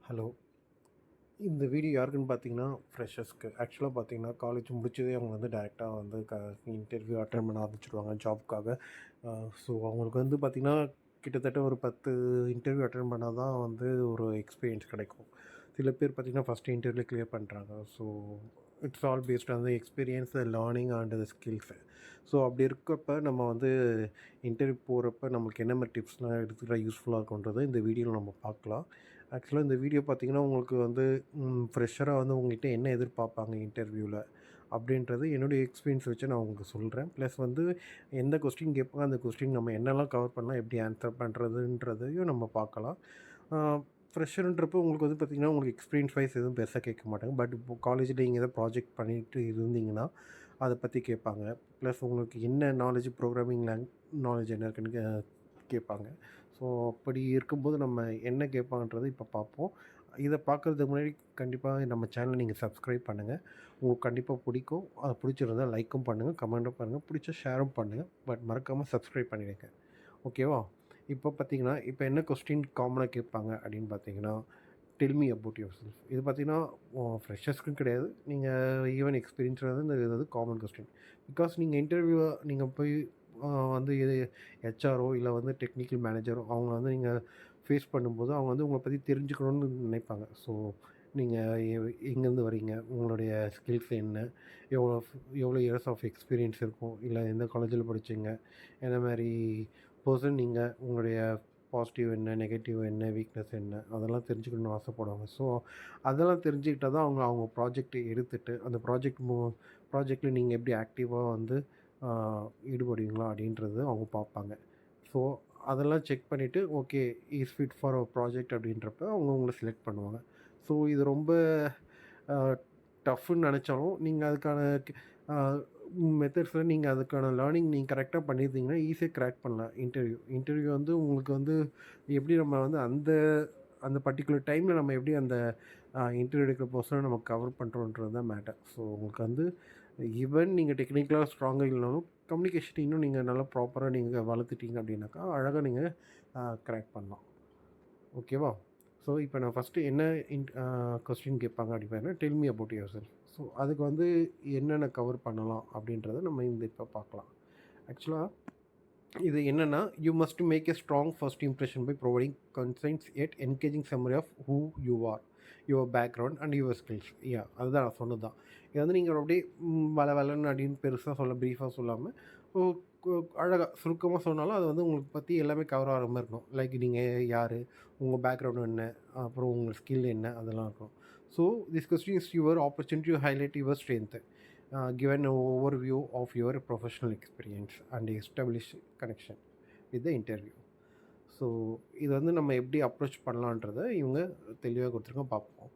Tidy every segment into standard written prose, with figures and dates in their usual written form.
Hello. இந்த video யாருக்குன்னு பார்த்தீங்கன்னா, ஃப்ரெஷர்ஸ்க்கு. ஆக்சுவலா பார்த்தீங்கன்னா, காலேஜ் முடிச்சதே அவங்க வந்து டைரெக்ட்டா வந்து இன்டர்வியூ அட்டெண்ட் பண்ண ஆரம்பிச்சுருவாங்க ஜாப்க்காக. ஸோ அவங்களுக்கு வந்து பார்த்தீங்கன்னா, கிட்டத்தட்ட ஒரு 10 இன்டர்வியூ அட்டெண்ட் பண்ணா தான் வந்து ஒரு எக்ஸ்பீரியன்ஸ் கிடைக்கும். சில பேர் பார்த்தீங்கன்னா, ஃபஸ்ட்டு இன்டர்வியூலே கிளியர் பண்ணுறாங்க. So it's all based on the experience, the learning and the skills. So அப்படி இருக்கப்ப நம்ம வந்து இன்டர்வியூ போகிறப்ப நம்மளுக்கு என்ன மாரி டிப்ஸ்லாம் எடுத்துக்கிட்டா யூஸ்ஃபுல்லாக இருக்குன்றத இந்த வீடியோவில் நம்ம பார்க்கலாம். ஆக்சுவலாக இந்த வீடியோ பார்த்தீங்கன்னா, உங்களுக்கு வந்து ஃப்ரெஷராக வந்து உங்கள்கிட்ட என்ன எதிர்பார்ப்பாங்க இன்டர்வியூவில் அப்படின்றது என்னுடைய எக்ஸ்பீரியன்ஸ் வச்சு நான் உங்களுக்கு சொல்கிறேன். ப்ளஸ் வந்து எந்த கொஸ்டின் கேட்பாங்க, அந்த கொஸ்டின் நம்ம என்னெல்லாம் கவர் பண்ணலாம், எப்படி ஆன்சர் பண்ணுறதுன்றதையும் நம்ம பார்க்கலாம். ஃப்ரெஷருன்றப்போ உங்களுக்கு வந்து பார்த்திங்கன்னா, உங்களுக்கு எக்ஸ்பீரியன்ஸ் வைஸ் எதுவும் பெருசாக கேட்க மாட்டாங்க. பட் இப்போ காலேஜில் நீங்கள் ஏதாவது ப்ராஜெக்ட் பண்ணிட்டு இருந்தீங்கன்னா, அதை பற்றி கேட்பாங்க. ப்ளஸ் உங்களுக்கு என்ன நாலேஜ், ப்ரோக்ராமிங் நாலேஜ் என்ன இருக்குன்னு கேட்பாங்க. ஸோ அப்படி இருக்கும்போது நம்ம என்ன கேட்பாங்கன்றத இப்போ பார்ப்போம். இதை பார்க்குறதுக்கு முன்னாடி கண்டிப்பாக நம்ம சேனலை நீங்கள் சப்ஸ்கிரைப் பண்ணுங்கள். உங்களுக்கு கண்டிப்பாக பிடிக்கும். அது பிடிச்சிருந்தா லைக்கும் பண்ணுங்கள், கமெண்ட்டும் பண்ணுங்கள், பிடிச்சா ஷேரும் பண்ணுங்கள். பட் மறக்காமல் சப்ஸ்கிரைப் பண்ணிடுங்க. ஓகேவா? இப்போ பார்த்தீங்கன்னா, இப்போ என்ன கொஸ்டின் காமனாக கேட்பாங்க அப்படின்னு பார்த்தீங்கன்னா, tell me about your self. இது பார்த்தீங்கன்னா, ஃப்ரெஷர்ஸ்க்குன்னு கிடையாது. நீங்கள் ஈவன் எக்ஸ்பீரியன்ஸ்ன்றது இந்த இது வந்து காமன் கொஸ்டின். பிகாஸ் நீங்கள் இன்டர்வியூவை நீங்கள் போய் வந்து இது ஹெச்ஆரோ இல்லை வந்து டெக்னிக்கல் மேனேஜரோ அவங்க வந்து நீங்கள் ஃபேஸ் பண்ணும்போது அவங்க வந்து உங்களை பற்றி தெரிஞ்சுக்கணும்னு நினைப்பாங்க. ஸோ நீங்கள் எங்கேருந்து வரீங்க, உங்களுடைய ஸ்கில்ஸ் என்ன, எவ்வளோ எவ்வளோ இயர்ஸ் ஆஃப் எக்ஸ்பீரியன்ஸ் இருக்கும், இல்லை எந்த காலேஜில் படிச்சீங்க, எந்த மாதிரி பர்சன் நீங்கள், உங்களுடைய பாசிட்டிவ் என்ன, நெகட்டிவ் என்ன, வீக்னஸ் என்ன, அதெல்லாம் தெரிஞ்சுக்கணும்னு ஆசைப்படுவாங்க. ஸோ அதெல்லாம் தெரிஞ்சுக்கிட்டா தான் அவங்க அவங்க ப்ராஜெக்ட்டை எடுத்துகிட்டு அந்த ப்ராஜெக்டில் நீங்கள் எப்படி ஆக்டிவாக வந்து ஈடுபடுவீங்களா அப்படின்றது அவங்க பார்ப்பாங்க. ஸோ அதெல்லாம் செக் பண்ணிவிட்டு okay is fit for our project அப்படின்றப்ப அவங்க உங்களை செலக்ட் பண்ணுவாங்க. ஸோ இது ரொம்ப டஃப்னு நினச்சாலும் நீங்கள் அதுக்கான மெத்தட்ஸில் நீங்கள் அதுக்கான லேர்னிங் நீங்கள் கரெக்டாக பண்ணியிருந்தீங்கன்னா ஈஸியாக கிராக் பண்ணலாம் இன்டர்வியூ வந்து உங்களுக்கு வந்து எப்படி நம்ம வந்து அந்த அந்த பர்டிகுலர் டைமில் நம்ம எப்படி அந்த இன்டர்வியூ எடுக்கிற பர்சனை நம்ம கவர் பண்ணுறோன்றது தான் மேட்டர். ஸோ உங்களுக்கு வந்து ஈவன் நீங்கள் டெக்னிக்கலாக ஸ்ட்ராங்காக இல்லைனாலும் கம்யூனிகேஷன் இன்னும் நீங்கள் நல்லா ப்ராப்பராக நீங்கள் வளர்த்துட்டீங்க அப்படின்னாக்கா அழகாக நீங்கள் கிராக் பண்ணலாம். ஓகேவா? ஸோ இப்போ நான் ஃபஸ்ட்டு என்ன கொஸ்டின் கேட்பாங்க அப்படின்னா tell me about your self. So அதுக்கு வந்து என்னென்ன கவர் பண்ணலாம் அப்படின்றத நம்ம இந்த இப்போ பார்க்கலாம். ஆக்சுவலாக இது என்னென்னா, you must make a strong first impression by providing concise and engaging summary of who you are, your background and your skills. அதுதான் நான் சொன்னது தான். இது வந்து நீங்கள் அப்படியே வளன்னு அப்படின்னு பெருசாக ப்ரீஃபாக சொல்லாமல் அழகாக சுருக்கமாக சொன்னாலும் அது வந்து உங்களுக்கு பற்றி எல்லாமே கவர் ஆகிற மாதிரி இருக்கணும். லைக் நீங்கள் யார், உங்கள் பேக்ரவுண்டு என்ன, அப்புறம் உங்கள் ஸ்கில் என்ன, அதெல்லாம் இருக்கும். So this question is your opportunity to highlight your strength. Given an overview of your professional experience and establish connection with the interview. So இது வந்து நம்ம எப்படி அப்ரோச் பண்ணலான்றதை இவங்க தெளிவாக கொடுத்துருக்கோம், பார்ப்போம்.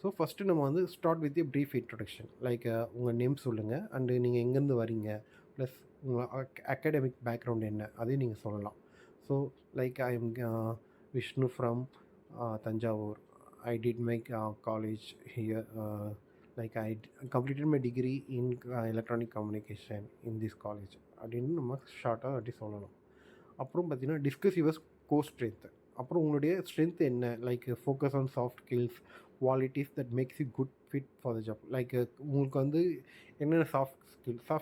ஸோ ஃபஸ்ட்டு நம்ம வந்து start with brief introduction. Like உங்கள் நேம் சொல்லுங்கள் அண்டு நீங்கள் எங்கேருந்து வரீங்க, ப்ளஸ் உங்கள் அகாடமிக் பேக்ரவுண்ட் என்ன அதையும் நீங்கள் சொல்லலாம். So like I am Vishnu from Thanjavur. I did my college here. Like I completed my degree in electronic communication in this college அப்படின்னு நம்ம ஷார்ட்டாக அப்படி சொல்லணும். அப்புறம் பார்த்தீங்கன்னா டிஸ்கஸ் யுவர் கோர் ஸ்ட்ரென்த். அப்புறம் உங்களுடைய ஸ்ட்ரென்த் என்ன, like focus on soft skills qualities that makes you good fit for the job. Like உங்களுக்கு வந்து என்னென்ன சாஃப்ட்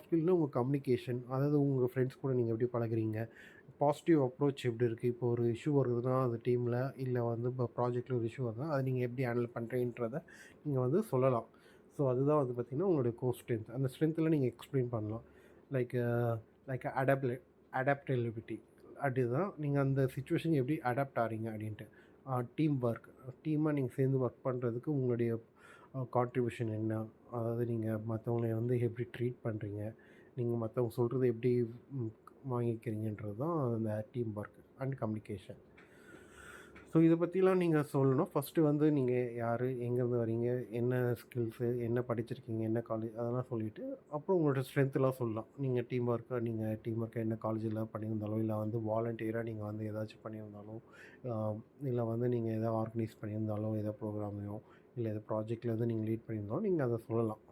ஸ்கில்னால் உங்கள் கம்யூனிகேஷன், அதாவது உங்கள் ஃப்ரெண்ட்ஸ் கூட நீங்கள் எப்படி பழகுறீங்க, பாசிட்டிவ் அப்ரோச் எப்படி இருக்குது, இப்போ ஒரு இஷ்யூ வருதுன்னா அந்த டீமில் இல்லை வந்து இப்போ ப்ராஜெக்டில் ஒரு இஷ்யூ வருதுன்னா அதை நீங்கள் எப்படி ஹேண்டில் பண்ணுறீன்றதை நீங்கள் வந்து சொல்லலாம். ஸோ அதுதான் வந்து பார்த்திங்கன்னா உங்களுடைய கோர் ஸ்ட்ரென்த். அந்த ஸ்ட்ரென்த்தில் நீங்கள் எக்ஸ்பிளைன் பண்ணலாம். Like like adaptability. அதுதான் நீங்கள் அந்த சிச்சுவேஷன் எப்படி அடாப்ட் ஆகிறீங்க அப்படின்ட்டு. டீம் ஒர்க், டீமாக நீங்கள் சேர்ந்து ஒர்க் பண்ணுறதுக்கு உங்களுடைய கான்ட்ரிபியூஷன் என்ன, அதாவது நீங்கள் மற்றவங்கள வந்து எப்படி ட்ரீட் பண்ணுறீங்க, நீங்கள் மற்றவங்க சொல்கிறது எப்படி வாங்கிக்கிறீங்கன்றது தான் அந்த team work and communication. So இதை பற்றிலாம் நீங்கள் சொல்லணும். ஃபஸ்ட்டு வந்து நீங்கள் யார், எங்கேருந்து வரீங்க, என்ன ஸ்கில்ஸு, என்ன படிச்சிருக்கீங்க, என்ன காலேஜ், அதெல்லாம் சொல்லிவிட்டு அப்புறம் உங்களோட ஸ்ட்ரென்த்லாம் சொல்லலாம். நீங்கள் டீம் ஒர்க்கை என்ன காலேஜில் பண்ணியிருந்தாலும், இல்லை வந்து வாலண்டியராக நீங்கள் வந்து ஏதாச்சும் பண்ணியிருந்தாலும், இல்லை வந்து நீங்கள் எதாவது ஆர்கனைஸ் பண்ணியிருந்தாலும், எதோ ப்ரோக்ராமையோ இல்லை எதோ ப்ராஜெக்டில் வந்து நீங்கள் லீட் பண்ணியிருந்தாலும் நீங்கள் அதை சொல்லலாம்.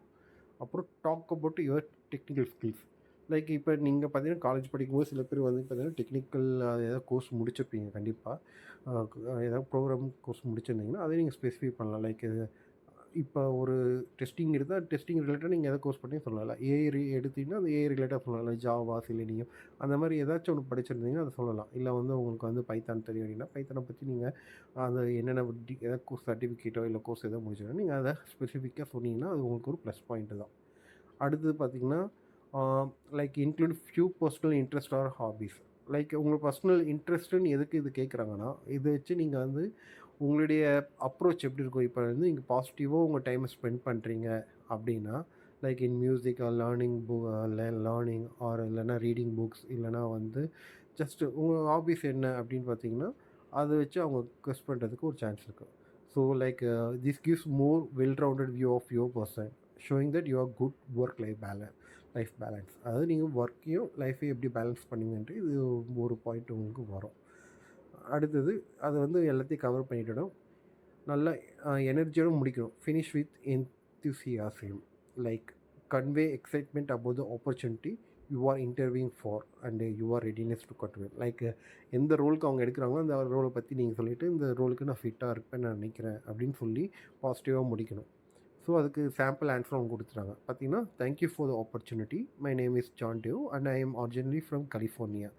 அப்புறம் talk about your technical skills. Like இப்போ நீங்கள் பார்த்தீங்கன்னா காலேஜ் படிக்கும்போது சில பேர் வந்து பார்த்தீங்கன்னா டெக்னிக்கல் ஏதாவது கோர்ஸ் முடிச்சிருப்பீங்க கண்டிப்பாக. ஏதாவது ப்ரோக்ராம் கோர்ஸ் முடிச்சிருந்தீங்கன்னா அதை நீங்கள் ஸ்பெசிஃபை பண்ணலாம். லைக் இது இப்போ ஒரு டெஸ்டிங் இருந்தால் டெஸ்டிங் ரிலேட்டடாக நீங்கள் எதை கோர்ஸ் பண்ணி சொல்லலாம். ஏஐ எடுத்தீங்கன்னா அது ஏஐ ரிலேட்டடாக சொல்லலாம். ஜாவா, செலினியம் அந்த மாதிரி ஏதாச்சும் ஒன்று படிச்சிருந்தீங்கன்னா அதை சொல்லலாம். இல்லை வந்து உங்களுக்கு வந்து பைத்தான் தெரியும் அப்படின்னா பைத்தானை பற்றி நீங்கள் அது என்னென்ன ஏதாவது கோர்ஸ் சர்டிஃபிகேட்டோ இல்லை கோர்ஸ் எதோ முடிச்சிருந்தா நீங்கள் அதை ஸ்பெசிஃபிக்காக சொன்னீங்கன்னா அது உங்களுக்கு ஒரு ப்ளஸ் பாயிண்ட்டு தான். அடுத்தது பார்த்தீங்கன்னா like include few personal interest or hobbies. Like உங்கள் பர்சனல் இன்ட்ரெஸ்ட்டுன்னு எதுக்கு இது கேட்குறாங்கன்னா, இதை வச்சு நீங்கள் வந்து உங்களுடைய அப்ரோச் எப்படி இருக்கும்? இப்போ வந்து நீங்கள் பாசிட்டிவாக உங்கள் டைமை ஸ்பெண்ட் பண்ணுறீங்க அப்படின்னா, like in music or learning or இல்லைனா ரீடிங் புக்ஸ் இல்லைனா வந்து ஜஸ்ட்டு உங்கள் ஹாபீஸ் என்ன அப்படின்னு பார்த்தீங்கன்னா, அதை வச்சு அவங்க கெஸ் பண்ணுறதுக்கு ஒரு சான்ஸ் இருக்குது. So like this gives more well rounded view of your person showing that you are good work life balance. அதாவது நீங்கள் ஒர்க்கையும் லைஃப்பையும் எப்படி பேலன்ஸ் பண்ணுங்கன்ட்டு இது ஒரு பாயிண்ட் உங்களுக்கு வரும். அடுத்தது அது வந்து எல்லாத்தையும் கவர் பண்ணிட்டோம். நல்லா எனர்ஜியோடு முடிக்கணும். Finish with enthusiasm. Like convey excitement about the opportunity you are interviewing for and you are readiness to convey. Like எந்த ரோலுக்கு அவங்க எடுக்கிறாங்களோ அந்த ரோலை பற்றி நீங்கள் சொல்லிவிட்டு இந்த ரோலுக்கு நான் ஃபிட்டாக இருப்பேன்னு நான் நினைக்கிறேன் அப்படின்னு சொல்லி பாசிட்டிவாக முடிக்கணும். ஸோ அதுக்கு சாம்பிள் ஆன்சர் அவங்க கொடுத்துட்டாங்க. பார்த்தீங்கன்னா, thank you for the opportunity. My name is John Dave and I am originally from California.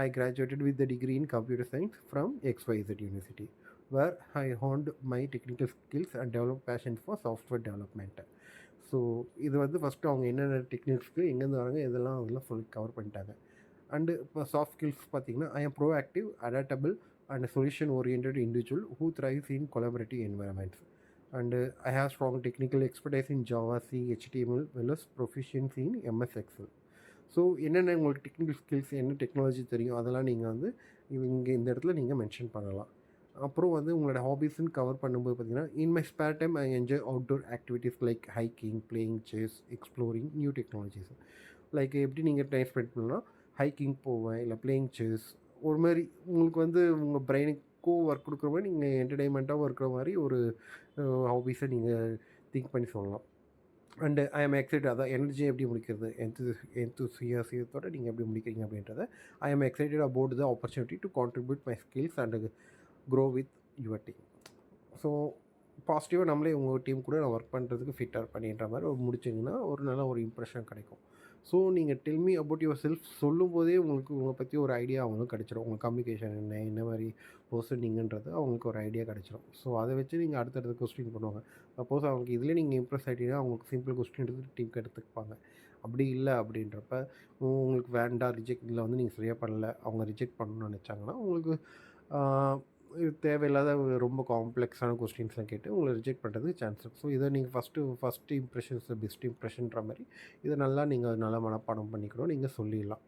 I graduated with the degree in computer science from XYZ university where I honed my technical skills and develop passion for software development. So இது வந்து first அவங்க என்னென்ன டெக்னிக்ஸ்க்கு எங்கேருந்து வராங்க இதெல்லாம் சொல்லி cover பண்ணிட்டாங்க. And இப்போ சாஃப்ட் ஸ்கில்ஸ் பார்த்தீங்கன்னா, I am proactive, adaptable and solution oriented individual who thrives in collaborative environments. And I have strong technical expertise in Java, C, HTML, well as proficiency in MS Excel. So என்னென்ன உங்களுக்கு technical skills என்ன technology தெரியும் அதெல்லாம் நீங்கள் வந்து இங்கே இந்த இடத்துல நீங்கள் மென்ஷன் பண்ணலாம். அப்புறம் வந்து உங்களோட ஹாபீஸ்ன்னு கவர் பண்ணும்போது பார்த்தீங்கன்னா, in my spare time I enjoy outdoor activities like hiking, playing chess, exploring new technologies. Like எப்படி நீங்கள் டைம் ஸ்பெண்ட் பண்ணலாம், ஹைக்கிங் போவேன், இல்லை பிளேயிங் செஸ். ஒரு மாதிரி உங்களுக்கு வந்து உங்கள் பிரெயினுக்கும் ஒர்க் கொடுக்குற மாதிரி நீங்கள் என்டர்டெயின்மெண்ட்டாகவும் இருக்கிற மாதிரி ஒரு ஹாபீஸை நீங்கள் திங்க் பண்ணி சொல்லலாம். And I am excited. அதான் எனர்ஜியை எப்படி முடிக்கிறது, எந்தூசியாசத்தோடு நீங்கள் எப்படி முடிக்கிறீங்க அப்படின்றத. I am excited about the opportunity to contribute my skills and grow with your team. So பாசிட்டிவாக நம்மளே உங்கள் டீம் கூட நான் ஒர்க் பண்ணுறதுக்கு ஃபிட்டாக பண்ணின்ற மாதிரி ஒரு முடிச்சிங்கன்னா ஒரு நல்ல ஒரு இம்ப்ரெஷன் கிடைக்கும். ஸோ நீங்கள் del me about your self சொல்லும்போதே உங்களுக்கு உங்களை பற்றி ஒரு ஐடியா அவங்களுக்கு கிடச்சிரும். உங்கள் கம்யூனிகேஷன் என்ன மாதிரி பர்சன் நீங்கன்றது அவங்களுக்கு ஒரு ஐடியா கிடச்சிரும். ஸோ அதை வச்சு நீங்கள் அடுத்தடுத்த கொஸ்டின் பண்ணுவாங்க. சப்போஸ் அவங்களுக்கு இதில் நீங்கள் இம்ப்ரெஸ் ஆகிட்டீங்கன்னா அவங்களுக்கு சிம்பிள் கொஸ்டின் எடுத்து டீமுக்கு எடுத்துப்பாங்க. அப்படி இல்லை அப்படின்றப்ப உங்களுக்கு வேண்டாம் ரிஜெக்ட் இல்லை வந்து நீங்கள் சரியாக பண்ணல அவங்க ரிஜெக்ட் பண்ணணும்னு நினச்சாங்கன்னா உங்களுக்கு இது தேவையில்லாத ரொம்ப காம்ப்ளெக்ஸான கொஸ்டின்ஸ்லாம் கேட்டு உங்களை ரிஜெக்ட் பண்ணுறதுக்கு சான்ஸ் இருக்குது. ஸோ இதை நீங்கள் ஃபஸ்ட்டு இம்ப்ரெஷன்ஸ் பெஸ்ட் இம்ப்ரெஷன்ற மாதிரி இதை நல்லா மனப்பாடம் பண்ணிக்கணும் நீங்கள் சொல்லிடலாம்.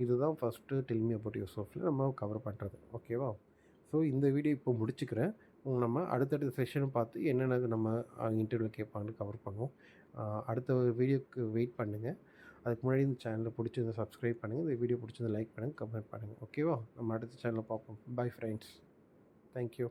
இதுதான் first tell me about your செல்ஃபில் நம்ம கவர் பண்ணுறது. ஓகேவா? ஸோ இந்த வீடியோ இப்போ முடிச்சுக்கிறேன். நம்ம அடுத்தடுத்த செஷனும் பார்த்து என்னென்ன நம்ம இன்டர்வியூவில் கேட்பாங்கன்னு கவர் பண்ணுவோம். அடுத்த வீடியோக்கு வெயிட் பண்ணுங்கள். அதுக்கு முன்னாடி இந்த சேனலை பிடிச்சதை சப்ஸ்கிரைப் பண்ணுங்கள். இந்த வீடியோ பிடிச்சதை லைக் பண்ணுங்கள், கமெண்ட் பண்ணுங்கள். ஓகேவா? நம்ம அடுத்த சேனலில் பார்ப்போம். Bye friends. Thank you.